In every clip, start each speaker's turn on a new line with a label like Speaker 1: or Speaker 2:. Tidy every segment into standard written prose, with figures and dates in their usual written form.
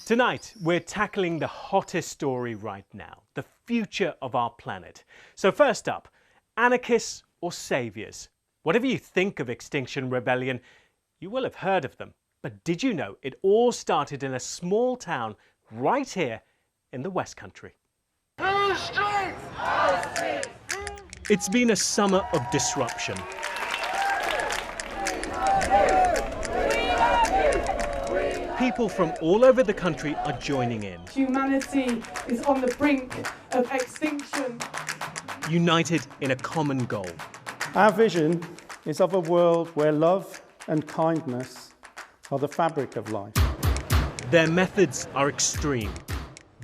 Speaker 1: Tonight, we're tackling the hottest story right now, the future of our planet. So first up, anarchists or saviours? Whatever you think of Extinction Rebellion, you will have heard of them. But did you know it all started in a small town right here in the West Country? It's been a summer of disruption. People from all over the country are joining in.
Speaker 2: Humanity is on the brink of extinction.
Speaker 1: United in a common goal.
Speaker 3: Our vision is of a world where love and kindness are the fabric of life.
Speaker 1: Their methods are extreme,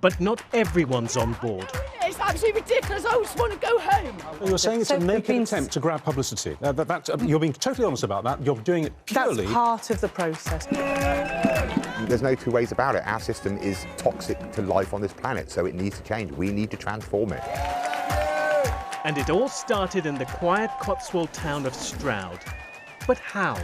Speaker 1: but not everyone's on board.
Speaker 4: It's absolutely ridiculous. I just want to go home.
Speaker 5: You're saying it's a naked attempt to grab publicity. You're being totally honest about that. You're doing it purely...
Speaker 2: That's part of the process.
Speaker 6: There's no two ways about it. Our system is toxic to life on this planet, so it needs to change. We need to transform it.
Speaker 1: And it all started in the quiet Cotswold town of Stroud. But how?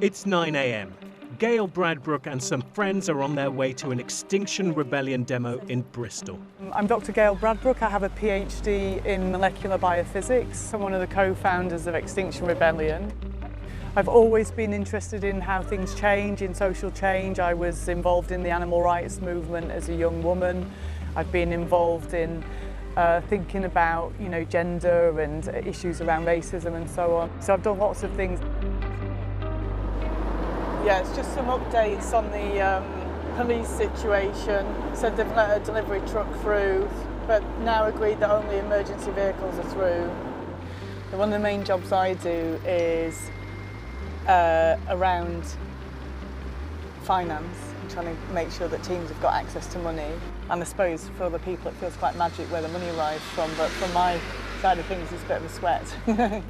Speaker 1: It's 9 a.m. Gayle Bradbrook and some friends are on their way to an Extinction Rebellion demo in Bristol.
Speaker 2: I'm Dr. Gayle Bradbrook. I have a PhD in molecular biophysics. I'm one of the co-founders of Extinction Rebellion. I've always been interested in how things change, in social change. I was involved in the animal rights movement as a young woman. I've been involved in thinking about, gender and issues around racism and so on. So I've done lots of things. Yeah, it's just some updates on the police situation. Said they've let a delivery truck through, but now agreed that only emergency vehicles are through. One of the main jobs I do is around finance, trying to make sure that teams have got access to money. And I suppose for other people it feels quite magic where the money arrives from, but from my side of things it's a bit of a sweat.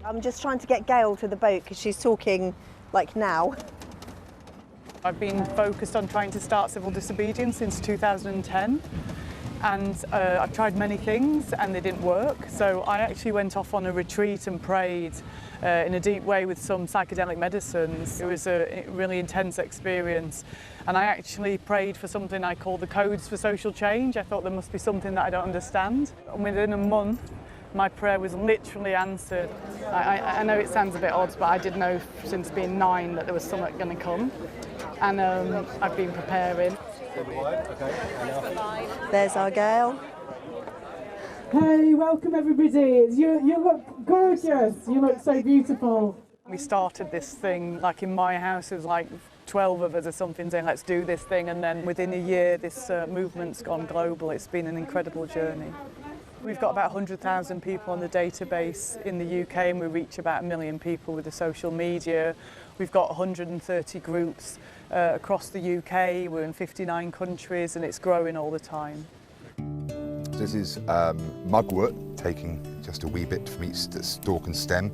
Speaker 7: I'm just trying to get Gayle to the boat because she's talking like now.
Speaker 2: I've been focused on trying to start civil disobedience since 2010. And I've tried many things and they didn't work. So I actually went off on a retreat and prayed in a deep way with some psychedelic medicines. It was a really intense experience. And I actually prayed for something I call the codes for social change. I thought there must be something that I don't understand. And within a month, my prayer was literally answered. I know it sounds a bit odd, but I did know since being 9 that there was something going to come. And I've been preparing.
Speaker 7: There's our Gayle.
Speaker 2: Hey, welcome everybody. You look gorgeous. You look so beautiful. We started this thing, like in my house, it was like 12 of us or something saying, let's do this thing. And then within a year, this movement's gone global. It's been an incredible journey. We've got about 100,000 people on the database in the UK and we reach about 1 million people with the social media. We've got 130 groups across the UK. We're in 59 countries and it's growing all the time.
Speaker 6: This is mugwort, taking just a wee bit from each stalk and stem.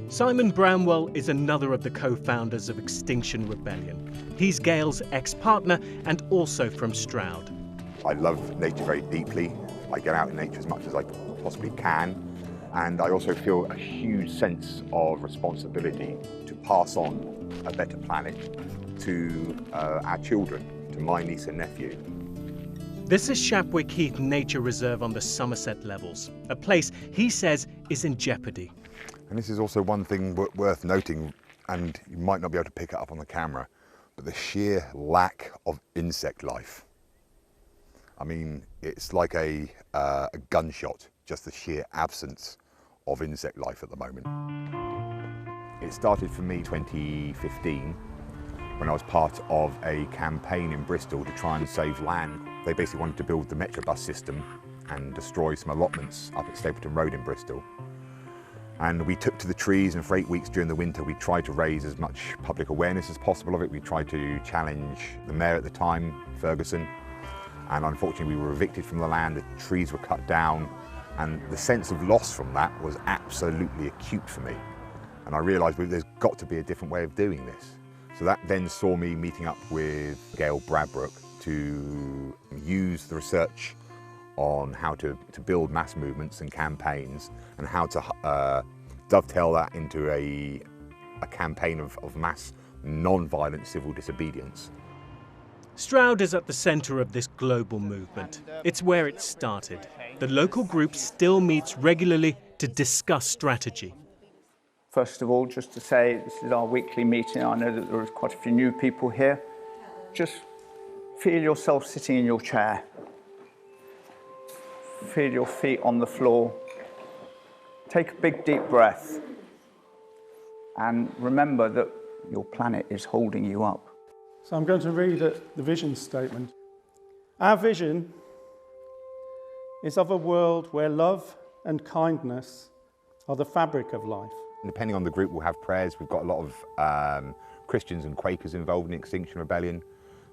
Speaker 1: Simon Bramwell is another of the co-founders of Extinction Rebellion. He's Gayle's ex-partner and also from Stroud.
Speaker 6: I love nature very deeply. I get out in nature as much as I possibly can, and I also feel a huge sense of responsibility to pass on a better planet to our children, to my niece and nephew.
Speaker 1: This is Shapwick Heath Nature Reserve on the Somerset Levels, a place he says is in jeopardy.
Speaker 6: And this is also one thing worth noting, and you might not be able to pick it up on the camera, but the sheer lack of insect life. I mean, it's like a gunshot, just the sheer absence of insect life at the moment. It started for me 2015 when I was part of a campaign in Bristol to try and save land. They basically wanted to build the Metrobus system and destroy some allotments up at Stapleton Road in Bristol. And we took to the trees, and for 8 weeks during the winter we tried to raise as much public awareness as possible of it. We tried to challenge the mayor at the time, Ferguson, and unfortunately we were evicted from the land, the trees were cut down, and the sense of loss from that was absolutely acute for me. And I realised there's got to be a different way of doing this. So that then saw me meeting up with Gayle Bradbrook to use the research on how to build mass movements and campaigns, and how to dovetail that into a campaign of mass non-violent civil disobedience.
Speaker 1: Stroud is at the centre of this global movement. It's where it started. The local group still meets regularly to discuss strategy.
Speaker 8: First of all, just to say this is our weekly meeting. I know that there are quite a few new people here. Just feel yourself sitting in your chair. Feel your feet on the floor. Take a big, deep breath. And remember that your planet is holding you up.
Speaker 3: So I'm going to read the vision statement. Our vision is of a world where love and kindness are the fabric of life.
Speaker 6: Depending on the group, we'll have prayers. We've got a lot of Christians and Quakers involved in Extinction Rebellion.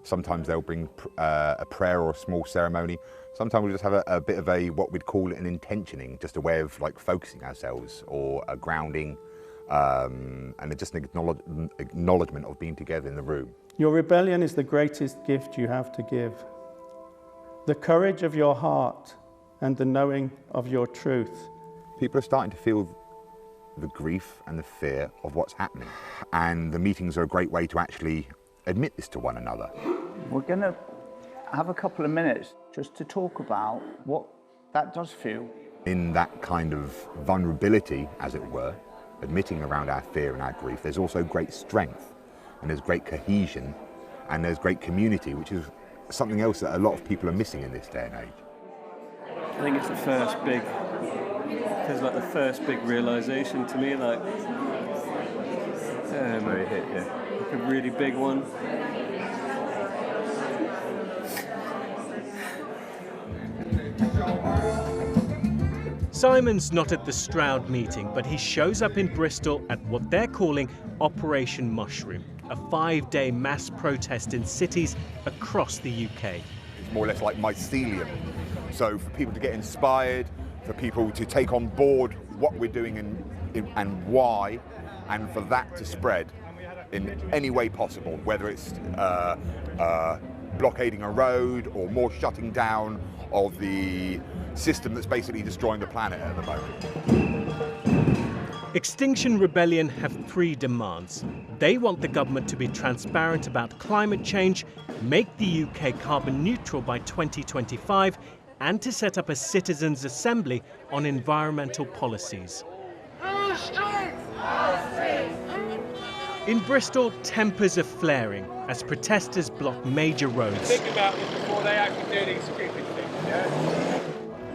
Speaker 6: Sometimes they'll bring a prayer or a small ceremony. Sometimes we'll just have a bit of what we'd call an intentioning, just a way of like focusing ourselves, or a grounding, and just an acknowledgement of being together in the room.
Speaker 3: Your rebellion is the greatest gift you have to give. The courage of your heart and the knowing of your truth.
Speaker 6: People are starting to feel the grief and the fear of what's happening. And the meetings are a great way to actually admit this to one another.
Speaker 8: We're going to have a couple of minutes just to talk about what that does feel.
Speaker 6: In that kind of vulnerability, as it were, admitting around our fear and our grief, there's also great strength, and there's great cohesion, and there's great community, which is something else that a lot of people are missing in this day and age.
Speaker 9: I think it's the first big, feels like the first big realisation to me, like
Speaker 8: Where it hit, yeah.
Speaker 9: like a really big one.
Speaker 1: Simon's not at the Stroud meeting, but he shows up in Bristol at what they're calling Operation Mushroom, a 5-day mass protest in cities across the UK.
Speaker 6: It's more or less like mycelium. So for people to get inspired, for people to take on board what we're doing and why, and for that to spread in any way possible, whether it's blockading a road or more shutting down of the system that's basically destroying the planet at the moment.
Speaker 1: Extinction Rebellion have 3 demands. They want the government to be transparent about climate change, make the UK carbon neutral by 2025, and to set up a citizens' assembly on environmental policies. In Bristol, tempers are flaring as protesters block major roads.
Speaker 10: Think about this before they actually do these stupid things, yeah?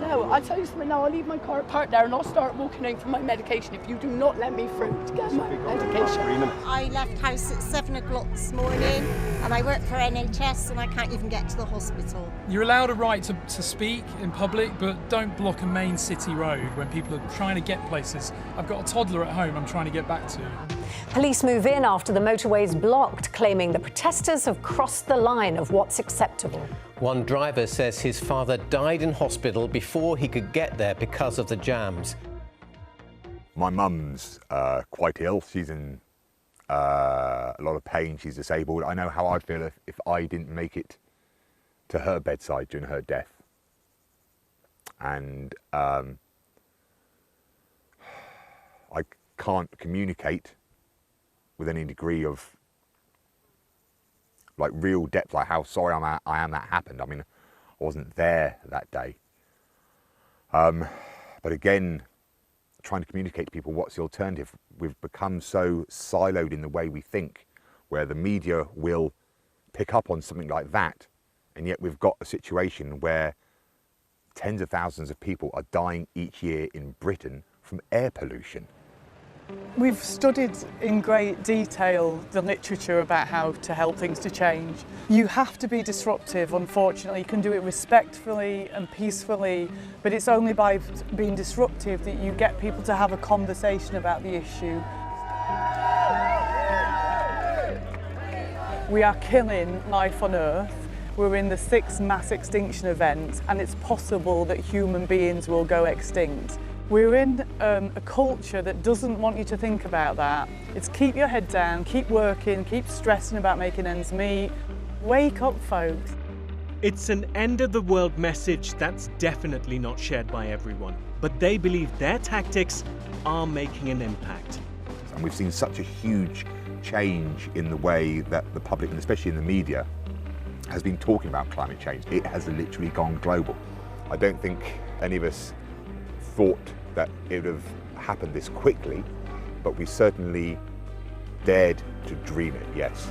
Speaker 4: No, I'll tell you something now. I'll leave my car parked there and I'll start walking out for my medication if you do not let me through to get my medication.
Speaker 11: I left house at 7 o'clock this morning and I work for NHS and I can't even get to the hospital.
Speaker 12: You're allowed a right to speak in public, but don't block a main city road when people are trying to get places. I've got a toddler at home I'm trying to get back to.
Speaker 13: Police move in after the motorway's blocked, claiming the protesters have crossed the line of what's acceptable.
Speaker 14: One driver says his father died in hospital before he could get there because of the jams.
Speaker 6: My mum's quite ill. She's in a lot of pain. She's disabled. I know how I'd feel if I didn't make it to her bedside during her death. And I can't communicate with any degree of like real depth, like how sorry I am that happened. I mean, I wasn't there that day. But again, trying to communicate to people what's the alternative. We've become so siloed in the way we think, where the media will pick up on something like that, and yet we've got a situation where tens of thousands of people are dying each year in Britain from air pollution.
Speaker 2: We've studied in great detail the literature about how to help things to change. You have to be disruptive, unfortunately. You can do it respectfully and peacefully, but it's only by being disruptive that you get people to have a conversation about the issue. We are killing life on Earth. We're in the 6th mass extinction event, and it's possible that human beings will go extinct. We're in a culture that doesn't want you to think about that. It's keep your head down, keep working, keep stressing about making ends meet. Wake up, folks.
Speaker 1: It's an end-of-the-world message that's definitely not shared by everyone, but they believe their tactics are making an impact.
Speaker 6: And we've seen such a huge change in the way that the public, and especially in the media, has been talking about climate change. It has literally gone global. I don't think any of us thought that it would have happened this quickly, but we certainly dared to dream it, yes.